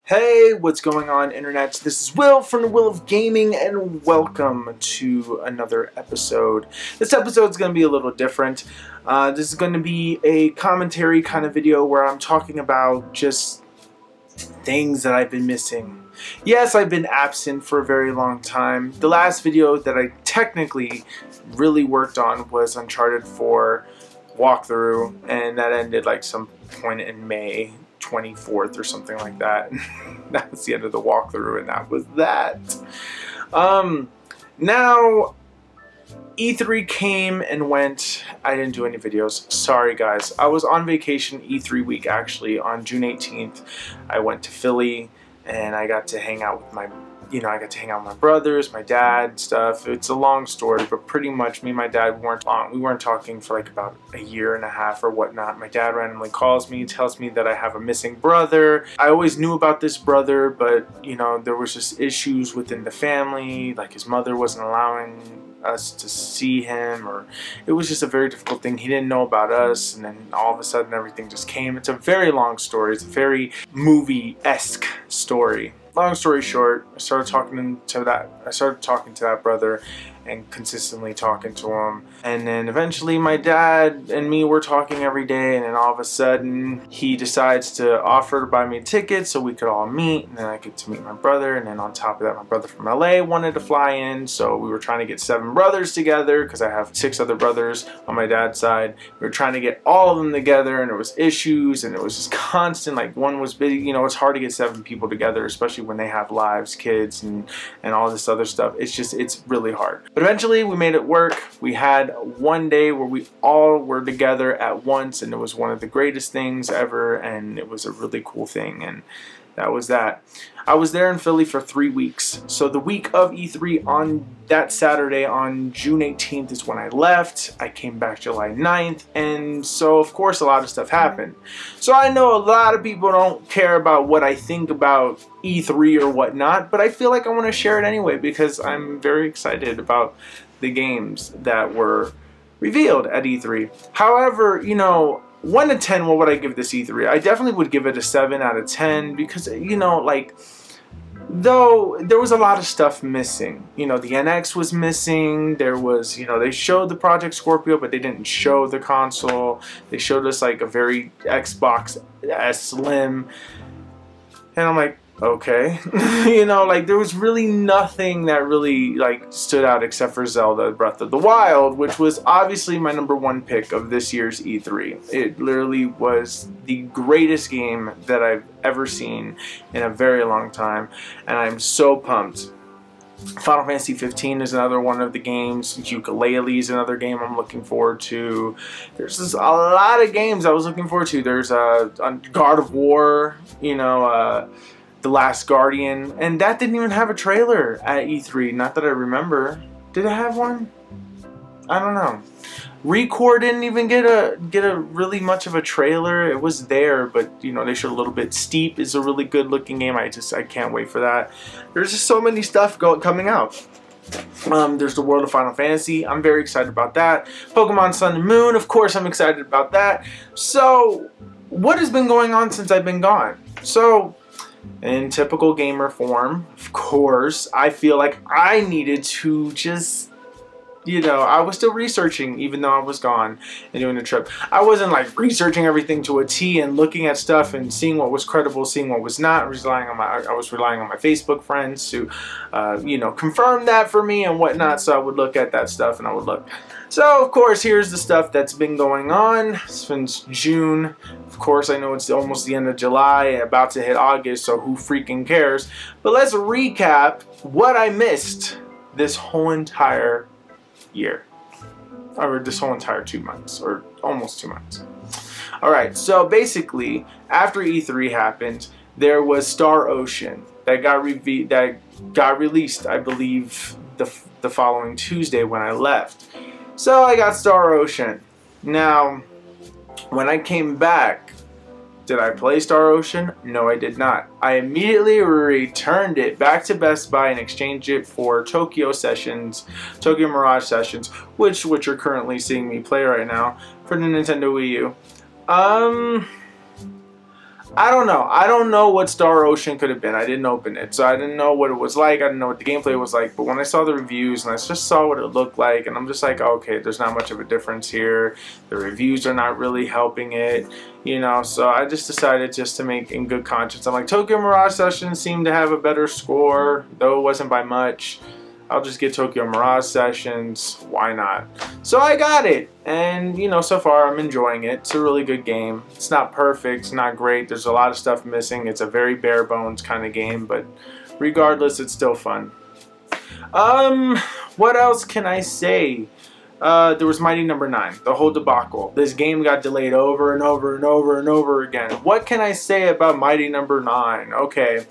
Hey, what's going on, internet? This is Will from The Will of Gaming, and welcome to another episode. This episode is going to be a little different. This is going to be a commentary kind of video where I'm talking about just things that I've been missing. Yes, I've been absent for a very long time. The last video that I technically really worked on was Uncharted 4 walkthrough, and that ended like some point in May 24th or something like that. That was the end of the walkthrough, and that was that. Now E3 came and went. I didn't do any videos. Sorry guys. I was on vacation E3 week actually. On June 18th I went to Philly and I got to hang out with my brothers, my dad, stuff. It's a long story, but pretty much me and my dad we weren't talking for like about a year and a half or whatnot. My dad randomly calls me, tells me that I have a missing brother. I always knew about this brother, but you know, there was just issues within the family, like his mother wasn't allowing us to see him, or it was just a very difficult thing. He didn't know about us, and then all of a sudden everything just came. It's a very long story. It's a very movie-esque story. Long story short, I started talking to that brother and consistently talking to him. And then eventually my dad and me were talking every day, and then all of a sudden he decides to offer to buy me tickets so we could all meet, and then I get to meet my brother. And then on top of that, my brother from LA wanted to fly in, so we were trying to get 7 brothers together because I have 6 other brothers on my dad's side. We were trying to get all of them together, and there was issues, and it was just constant, like one was busy. You know, it's hard to get 7 people together, especially when they have lives, kids, and all this other stuff. It's really hard. But eventually we made it work. We had one day where we all were together at once, and it was one of the greatest things ever, and it was a really cool thing, and that was that. I was there in Philly for 3 weeks. So the week of E3, on that Saturday on June 18th is when I left. I came back July 9th, and so of course a lot of stuff happened. So I know a lot of people don't care about what I think about E3 or whatnot, but I feel like I want to share it anyway because I'm very excited about the games that were revealed at E3. However, you know, 1 to 10, what would I give this E3? I definitely would give it a 7 out of 10 because, you know, like, though there was a lot of stuff missing. You know, the NX was missing. There was, you know, they showed the Project Scorpio, but they didn't show the console. They showed us like a very Xbox S Slim. And I'm like, okay. You know, like there was really nothing that really like stood out except for Zelda Breath of the Wild, which was obviously my #1 pick of this year's E3. It literally was the greatest game that I've ever seen in a very long time, and I'm so pumped. Final Fantasy 15 is another one of the games. Ukulele is another game I'm looking forward to. There's just a lot of games I was looking forward to. There's God of War, you know, The Last Guardian, and that didn't even have a trailer at E3, not that I remember. Did it have one? I don't know. Recore didn't even get a really much of a trailer. It was there, but you know, they showed a little bit. Steep is a really good looking game. I can't wait for that. There's just so many stuff coming out. There's the world of Final Fantasy. I'm very excited about that. Pokemon Sun and Moon, of course I'm excited about that. So what has been going on since I've been gone? So in typical gamer form, of course, I feel like I needed to just, you know, I was still researching even though I was gone and doing the trip. I wasn't like researching everything to a T and looking at stuff and seeing what was credible, seeing what was not. I was relying on my Facebook friends to, you know, confirm that for me and whatnot. So I would look at that stuff and I would look. So, of course, here's the stuff that's been going on since June. Of course, I know it's almost the end of July, about to hit August, so who freaking cares? But let's recap what I missed this whole entire year. Or this whole entire 2 months, or almost 2 months. Alright, so basically, after E3 happened, there was Star Ocean that got released, I believe, the following Tuesday when I left. So I got Star Ocean. Now, when I came back, did I play Star Ocean? No, I did not. I immediately returned it back to Best Buy and exchanged it for Tokyo Mirage Sessions, which you're currently seeing me play right now for the Nintendo Wii U. I don't know. I don't know what Star Ocean could have been. I didn't open it, so I didn't know what it was like. I didn't know what the gameplay was like. But when I saw the reviews and I just saw what it looked like, and I'm just like, okay, there's not much of a difference here. The reviews are not really helping it, you know. So I just decided just to make in good conscience. I'm like, Tokyo Mirage Sessions seemed to have a better score, though it wasn't by much. I'll just get Tokyo Mirage Sessions. Why not? So I got it. And, you know, so far I'm enjoying it. It's a really good game. It's not perfect. It's not great. There's a lot of stuff missing. It's a very bare bones kind of game. But regardless, it's still fun. What else can I say? There was Mighty Number 9. The whole debacle. This game got delayed over and over and over and over again. What can I say about Mighty Number 9? Okay.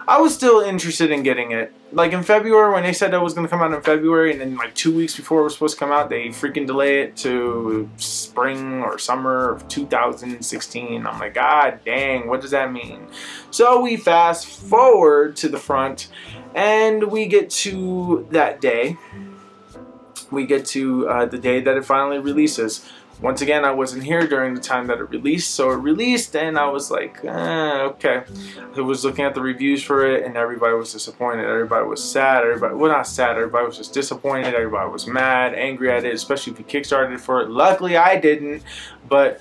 I was still interested in getting it. Like in February, when they said that it was going to come out in February, and then like 2 weeks before it was supposed to come out, they freaking delay it to spring or summer of 2016. I'm like, God dang, what does that mean? So we fast forward to the front, and we get to that day. We get to the day that it finally releases. Once again, I wasn't here during the time that it released, so it released, and I was like, okay. I was looking at the reviews for it, and everybody was disappointed. Everybody was sad. Everybody, well, not sad. Everybody was just disappointed. Everybody was mad, angry at it, especially if you kickstarted for it. Luckily, I didn't, but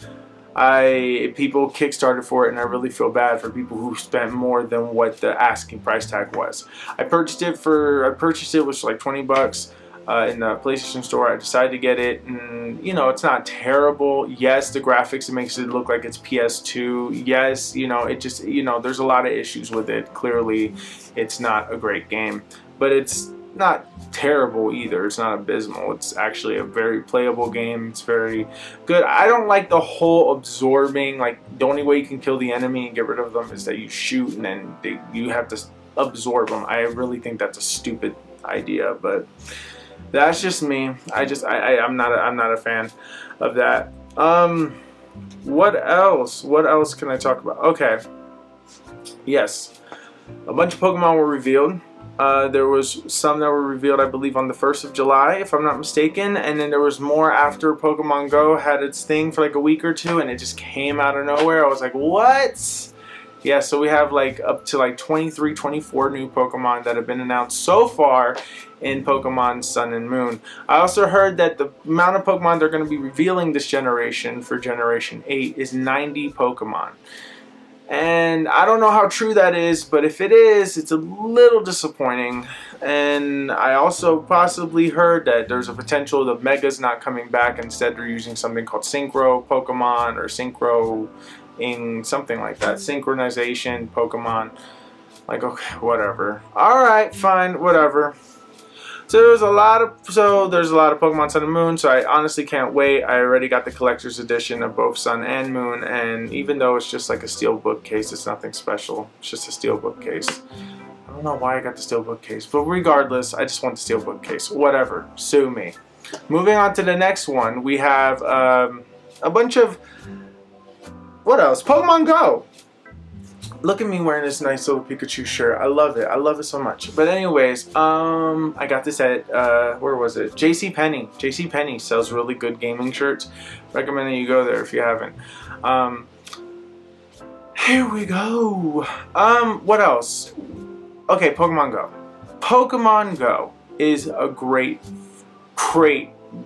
people kickstarted for it, and I really feel bad for people who spent more than what the asking price tag was. I purchased it, which was like 20 bucks. In the PlayStation Store. I decided to get it, and you know, it's not terrible. Yes, the graphics, it makes it look like it's PS2. Yes, you know, it just, you know, there's a lot of issues with it. Clearly, it's not a great game, but it's not terrible either. It's not abysmal. It's actually a very playable game. It's very good. I don't like the whole absorbing, like the only way you can kill the enemy and get rid of them is that you shoot, and then you have to absorb them. I really think that's a stupid idea, but that's just me. I'm not a fan of that. What else? What else can I talk about? Okay. Yes. A bunch of Pokemon were revealed. There was some that were revealed, I believe, on the 1st of July, if I'm not mistaken. And then there was more after Pokemon Go had its thing for like a week or two, and it just came out of nowhere. I was like, what? Yeah, so we have like up to like 23, 24 new Pokemon that have been announced so far in Pokemon Sun and Moon. I also heard that the amount of Pokemon they're going to be revealing this generation for Generation 8 is 90 Pokemon. And I don't know how true that is, but if it is, it's a little disappointing. And I also possibly heard that there's a potential the Mega's not coming back. Instead, they're using something called Synchro Pokemon or Synchro in something like that. Synchronization Pokemon. Like, okay, whatever. Alright, fine, whatever. So there's a lot of Pokemon Sun and Moon, so I honestly can't wait. I already got the collector's edition of both Sun and Moon, and even though it's just like a steel bookcase, it's nothing special. It's just a steel bookcase. I don't know why I got the steel bookcase, but regardless, I just want the steel bookcase. Whatever, sue me. Moving on to the next one, we have a bunch of, what else? Pokemon Go! Look at me wearing this nice little Pikachu shirt. I love it. I love it so much. But anyways, I got this at, where was it? JCPenney. JCPenney sells really good gaming shirts. Recommend that you go there if you haven't. Here we go. What else? Okay, Pokemon Go. Pokemon Go is a great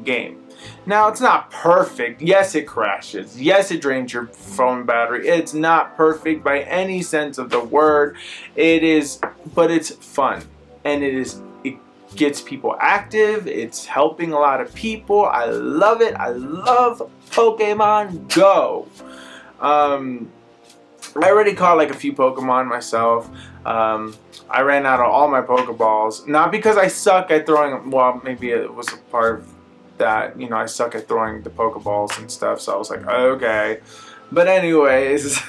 game. Now, it's not perfect. Yes, it crashes. Yes, it drains your phone battery. It's not perfect by any sense of the word. It is, but it's fun. And it gets people active. It's helping a lot of people. I love it. I love Pokemon Go. I already caught like a few Pokemon myself. I ran out of all my Pokeballs. Not because I suck at throwing them. Well, maybe it was a part of that, you know, I suck at throwing the Pokeballs and stuff, so I was like, okay. But anyways,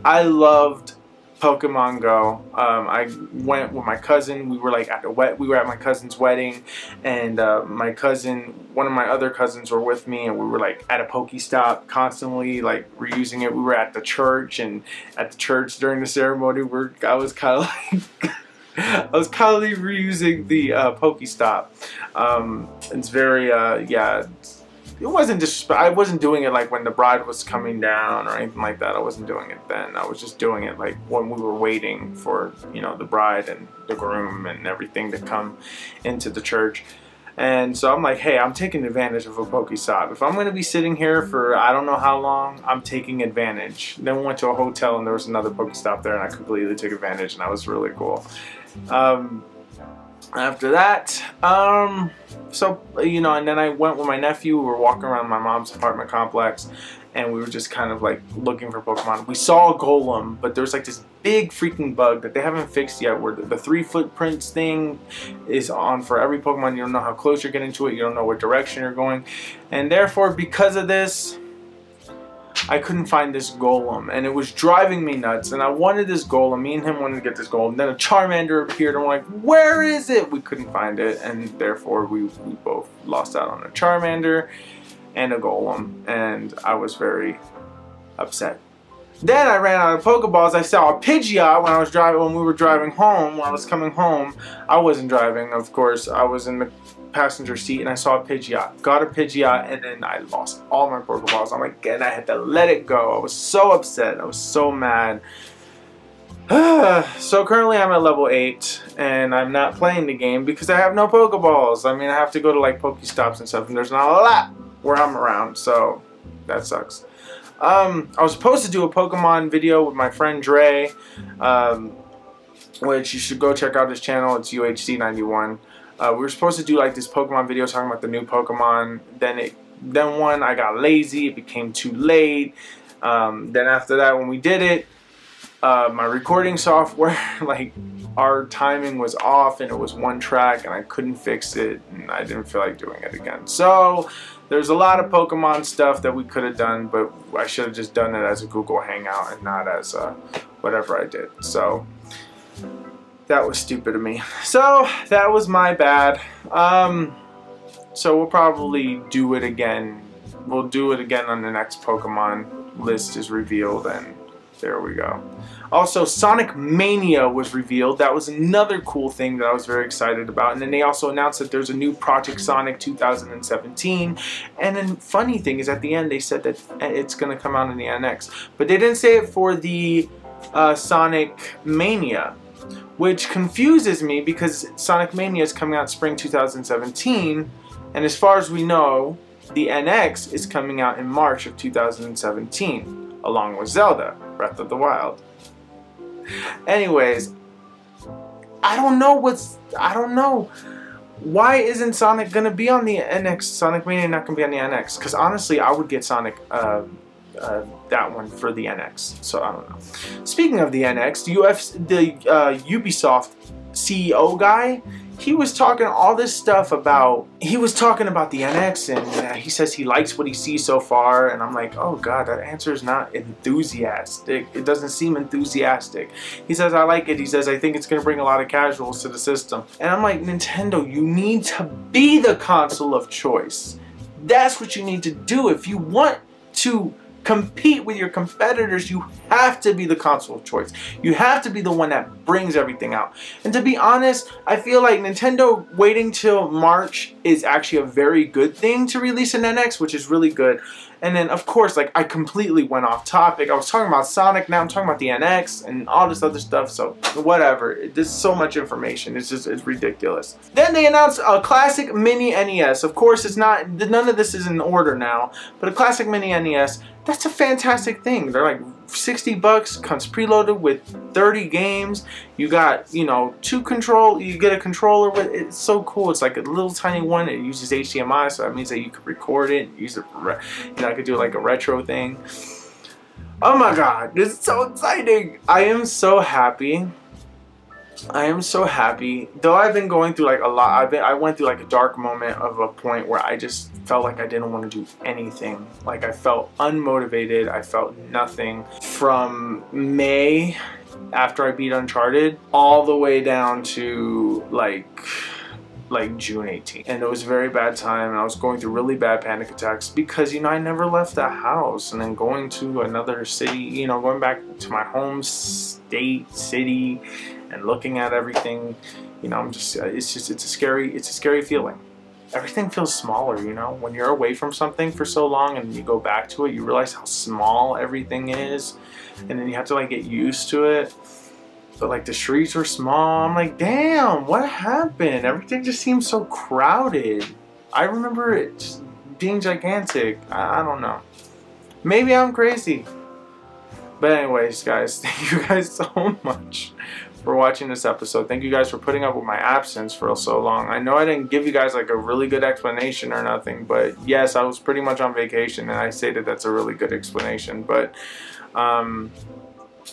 I loved Pokemon Go. I went with my cousin. We were like at my cousin's wedding, and one of my other cousins were with me, and we were like at a Pokestop constantly, like reusing it. We were at the church, and at the church during the ceremony, I was kind of like I was constantly reusing the Pokestop. It's very, yeah, it wasn't disrespect. I wasn't doing it like when the bride was coming down or anything like that. I wasn't doing it then. I was just doing it like when we were waiting for, you know, the bride and the groom and everything to come into the church. And so I'm like, hey, I'm taking advantage of a Pokestop. If I'm going to be sitting here for I don't know how long, I'm taking advantage. Then we went to a hotel and there was another Pokestop there, and I completely took advantage, and that was really cool. After that, so, you know, and then I went with my nephew. We were walking around my mom's apartment complex, and we were just kind of like looking for Pokemon. We saw a Golem, but there's like this big freaking bug that they haven't fixed yet, where the 3 footprints thing is on for every Pokemon. You don't know how close you're getting to it. You don't know what direction you're going. And therefore, because of this, I couldn't find this Golem, and it was driving me nuts. And I wanted this Golem. Me and him wanted to get this Golem. Then a Charmander appeared, and we're like, where is it? We couldn't find it, and therefore we both lost out on a Charmander and a Golem, and I was very upset. Then I ran out of Pokeballs. I saw a Pidgeot when we were driving home. When I was coming home, I wasn't driving, of course. I was in the passenger seat, and I saw a Pidgeot. Got a Pidgeot, and then I lost all my Pokeballs. I'm like, and I had to let it go. I was so upset. I was so mad. So currently I'm at level 8, and I'm not playing the game because I have no Pokeballs. I mean, I have to go to like Pokestops and stuff, and there's not a lot where I'm around, so that sucks. I was supposed to do a Pokemon video with my friend Dre, which you should go check out his channel. It's UHC91. We were supposed to do like this Pokemon video talking about the new Pokemon. Then one, I got lazy. It became too late. Then after that, when we did it, my recording software, like, our timing was off, and it was one track, and I couldn't fix it, and I didn't feel like doing it again. So there's a lot of Pokemon stuff that we could have done, but I should have just done it as a Google Hangout and not as whatever I did. So that was stupid of me. So that was my bad. So we'll probably do it again. We'll do it again on the next Pokemon list is revealed, and there we go. Also, Sonic Mania was revealed. That was another cool thing that I was very excited about. And then they also announced that there's a new Project Sonic 2017. And then funny thing is, at the end they said that it's going to come out in the NX. But they didn't say it for the Sonic Mania, which confuses me because Sonic Mania is coming out spring 2017. And as far as we know, the NX is coming out in March of 2017, along with Zelda, Breath of the Wild. Anyways, I don't know. Why isn't Sonic gonna be on the NX? Sonic Mania not gonna be on the NX? Because honestly, I would get Sonic, that one for the NX. So I don't know. Speaking of the NX, the Ubisoft CEO guy, he was talking all this stuff about, he was talking about the NX, and he says he likes what he sees so far, and I'm like, oh god, that answer is not enthusiastic. It doesn't seem enthusiastic. He says, I like it. He says, I think it's going to bring a lot of casuals to the system. And I'm like, Nintendo, you need to be the console of choice. That's what you need to do. If you want to compete with your competitors, you have to be the console of choice. You have to be the one that brings everything out. And to be honest, I feel like Nintendo waiting till March is actually a very good thing to release an NX, which is really good. And then, of course, like, I completely went off topic. I was talking about Sonic, now I'm talking about the NX and all this other stuff, so whatever. There's so much information. It's ridiculous. Then they announced a classic mini NES. Of course, it's not, none of this is in order now, but a classic mini NES, that's a fantastic thing. They're like 60 bucks, comes preloaded with 30 games. You got, you know, you get a controller with it. It's so cool. It's like a little tiny one. It uses HDMI, so that means that you could record it, use it, you know, I could do like a retro thing. Oh my god, this is so exciting. I am so happy. I am so happy. Though I've been going through like a lot. I went through like a dark moment of a point where I just felt like I didn't want to do anything. Like I felt unmotivated. I felt nothing. From May, after I beat Uncharted, all the way down to like June 18th. And it was a very bad time, and I was going through really bad panic attacks because, you know, I never left the house, and then going to another city, you know, going back to my home city and looking at everything, you know, it's a scary feeling. everything feels smaller, you know? When you're away from something for so long and you go back to it, you realize how small everything is, and then you have to like get used to it. But like the streets were small. I'm like, damn, what happened? Everything just seems so crowded. I remember it just being gigantic. I don't know. Maybe I'm crazy. But anyways, guys, thank you guys so much for watching this episode. Thank you guys for putting up with my absence for so long. I know I didn't give you guys like a really good explanation or nothing, but yes, I was pretty much on vacation, and I say that that's a really good explanation. But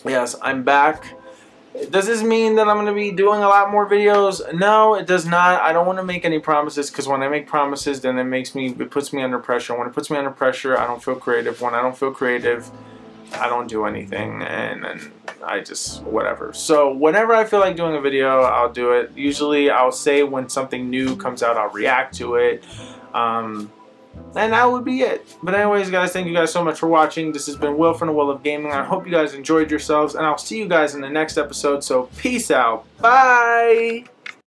yes, I'm back. Does this mean that I'm going to be doing a lot more videos? No, it does not. I don't want to make any promises, because when I make promises, then it puts me under pressure. When it puts me under pressure, I don't feel creative. When I don't feel creative, I don't do anything, and I just whatever. So whenever I feel like doing a video, I'll do it. Usually I'll say when something new comes out, I'll react to it. And that would be it. But anyways, guys, thank you guys so much for watching. This has been Will from The Will of Gaming. I hope you guys enjoyed yourselves, and I'll see you guys in the next episode. So peace out. Bye.